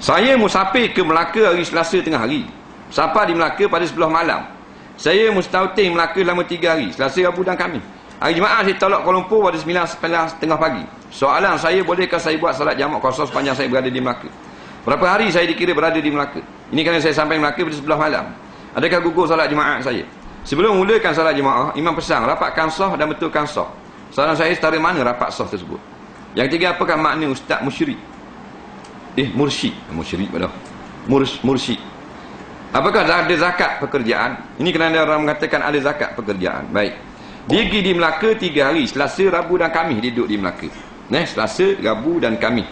Saya musafir ke Melaka hari Selasa tengah hari. Sampai di Melaka pada 10 malam. Saya mustautin Melaka selama 3 hari. Selasa, Rabu dan Khamis. Hari Jumaat saya tolak Kuala Lumpur pada 9.30 pagi. Soalan saya, bolehkah saya buat salat jamak kosong sepanjang saya berada di Melaka? Berapa hari saya dikira berada di Melaka? Ini kerana saya sampai Melaka pada 11 malam. Adakah gugur salat jemaah saya? Sebelum mulakan salat jemaah, imam pesan rapatkan sah dan betulkan sah. Soalan saya, setara mana rapat sah tersebut? Yang ketiga, apakah makna ustaz musyrik? Mursyid. Musyrik pada. Mursyid. Apakah ada zakat pekerjaan? Ini kerana orang mengatakan ada zakat pekerjaan. Baik. Dia pergi di Melaka 3 hari. Selasa, Rabu dan Khamis dia duduk di Melaka. Selasa, Rabu dan Khamis.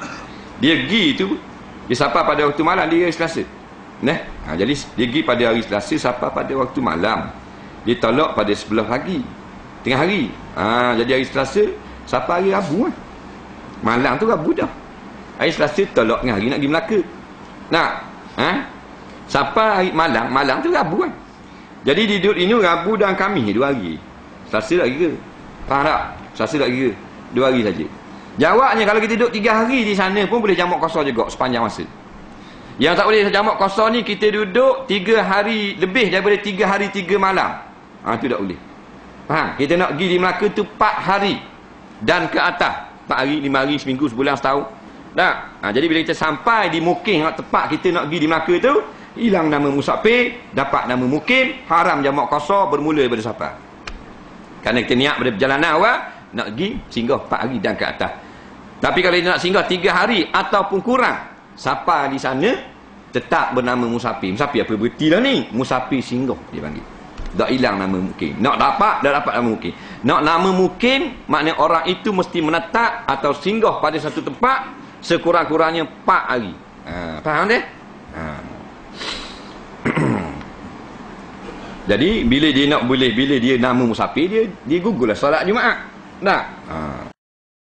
Dia pergi tu, dia sampai pada waktu malam dia hari Selasa. Jadi dia pergi pada hari Selasa sampai pada waktu malam. Dia tolak pada 11 pagi. Tengah hari. Jadi hari Selasa sampai hari Rabu lah. Malam tu Rabu dah. Hari Selasa tolak tengah hari nak pergi Melaka. Sampai hari malam tu Rabu kan. Jadi dia duduk ini Rabu dan Khamis 2 hari. Selasa tak kira. Faham tak? Selasa tak kira. 2 hari saja. Jawabnya, kalau kita duduk 3 hari di sana pun boleh jamak kosong juga sepanjang masa. Yang tak boleh jamak kosong ni, kita duduk 3 hari lebih daripada 3 hari 3 malam. Itu tak boleh. Faham? Kita nak pergi di Melaka tu 4 hari dan ke atas. 4 hari, 5 hari, seminggu, sebulan, setahun. Tak? Jadi bila kita sampai di mukim tempat kita nak pergi di Melaka tu, hilang nama musafir, dapat nama mukim, haram jamak kosong bermula daripada sampai. Kerana kita niat pada perjalanan awal nak pergi singgah 4 hari dan ke atas. Tapi kalau kita nak singgah 3 hari ataupun kurang, sampai di sana tetap bernama musafir. Musafir apa berarti lah ni? Musafir singgah dia panggil. Tak hilang nama mukim. Nak dapat, dah dapat nama mukim. Nak nama mukim, maknanya orang itu mesti menetap atau singgah pada satu tempat sekurang-kurangnya 4 hari. Faham deh? Jadi bila dia nak boleh, bila dia nama musafir, dia gugurlah solat Jumaat. Tak?